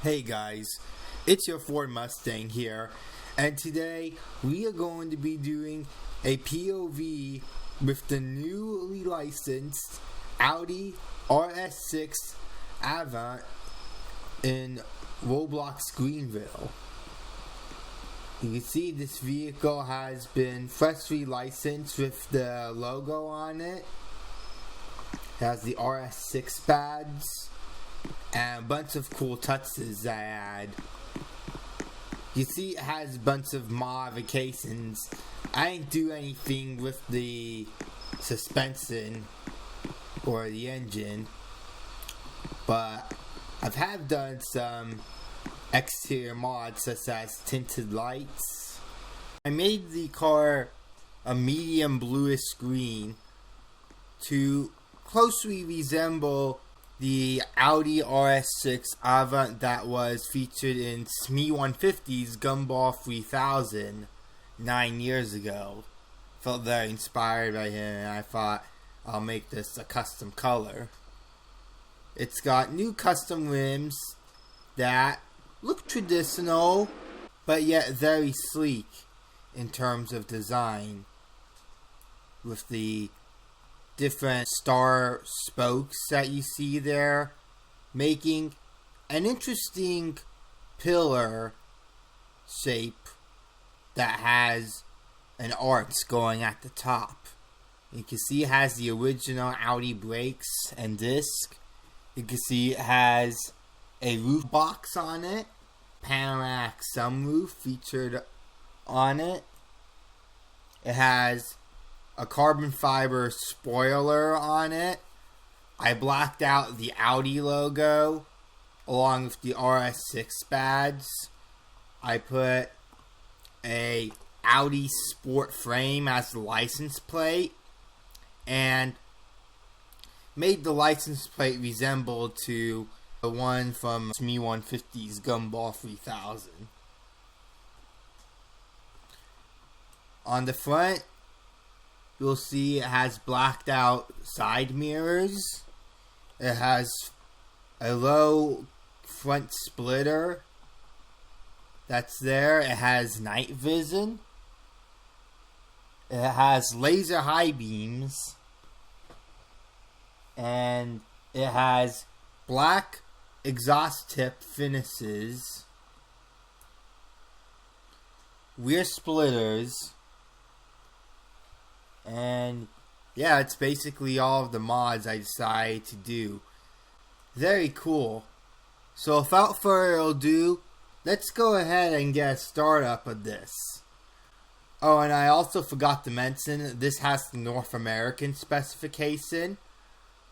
Hey guys, it's your Ford Mustang here, and today we are going to be doing a POV with the newly licensed Audi RS6 Avant in Roblox Greenville. You can see this vehicle has been freshly licensed with the logo on it. It has the RS6 badge and a bunch of cool touches I add. You see it has a bunch of modifications. I didn't do anything with the suspension or the engine, but I've done some exterior mods such as tinted lights. I made the car a medium bluish green to closely resemble the Audi RS6 Avant that was featured in SME 150's Gumball 3000 9 years ago. Felt very inspired by him, and I thought I'll make this a custom color. It's got new custom rims that look traditional, but yet very sleek in terms of design, with the different star spokes that you see there, making an interesting pillar shape that has an arch going at the top. You can see it has the original Audi brakes and disc. You can see it has a roof box on it, panoramic sunroof featured on it. It has a carbon fiber spoiler on it. I blacked out the Audi logo along with the RS6 badge. I put a Audi Sport frame as the license plate and made the license plate resemble to the one from SME 150's Gumball 3000. On the front, you'll see it has blacked out side mirrors. It has a low front splitter that's there. It has night vision. It has laser high beams. And it has black exhaust tip finishes, rear splitters, and yeah, it's basically all of the mods I decided to do. Very cool. So without further ado, let's go ahead and get a start up of this. Oh, and I also forgot to mention, this has the North American specification,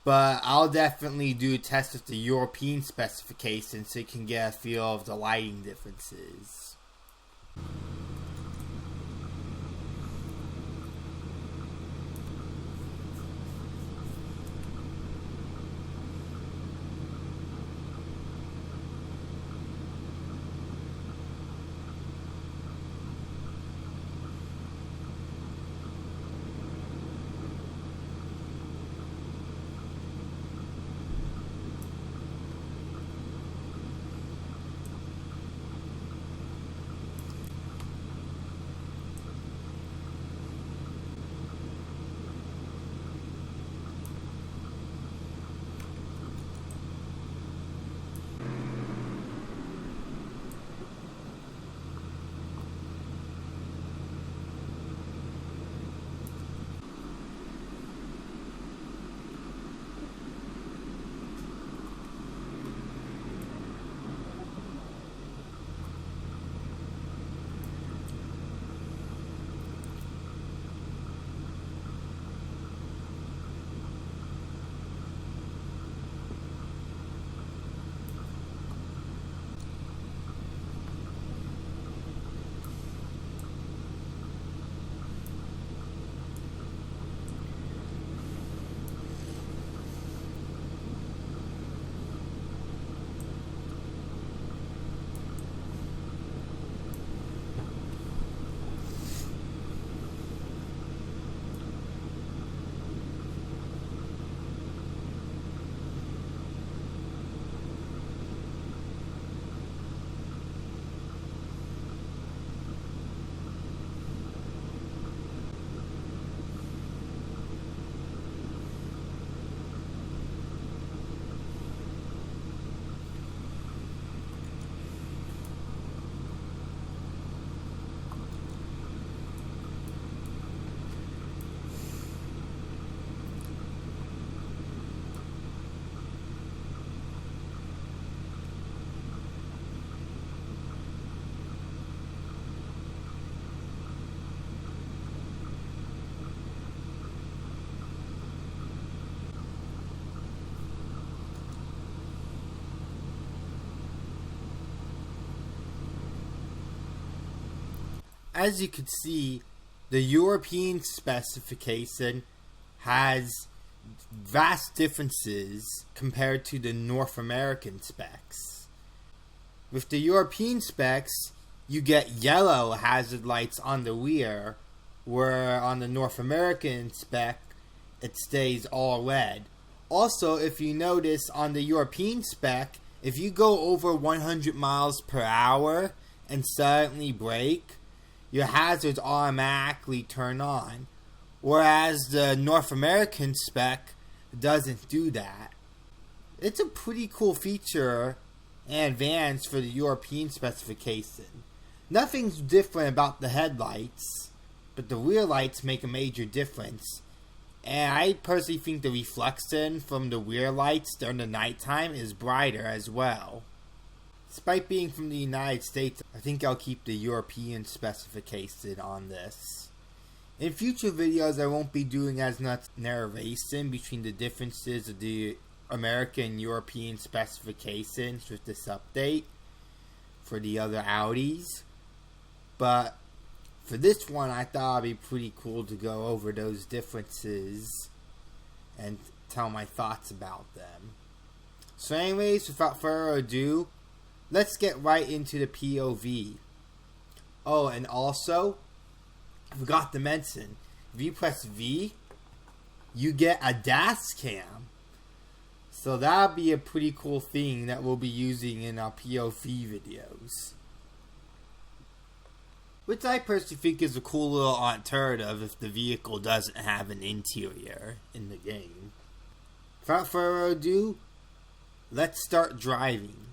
but I'll definitely do a test with the European specification so you can get a feel of the lighting differences. as you can see, the European specification has vast differences compared to the North American specs. With the European specs, you get yellow hazard lights on the rear, where on the North American spec, it stays all red. Also, if you notice on the European spec, if you go over 100 miles per hour and suddenly brake, your hazards automatically turn on. Whereas the North American spec doesn't do that. It's a pretty cool feature and advance for the European specification. Nothing's different about the headlights, but the rear lights make a major difference. And I personally think the reflection from the rear lights during the nighttime is brighter as well. Despite being from the United States, I think I'll keep the European specification on this. In future videos, I won't be doing as much narration between the differences of the American and European specifications with this update for the other Audis. But for this one, I thought it'd be pretty cool to go over those differences and tell my thoughts about them. So anyways, without further ado, let's get right into the POV. Oh, and also, I forgot to mention, if you press V, you get a dashcam. So that'll be a pretty cool thing that we'll be using in our POV videos. Which I personally think is a cool little alternative if the vehicle doesn't have an interior in the game. Without further ado, let's start driving.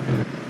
Bye.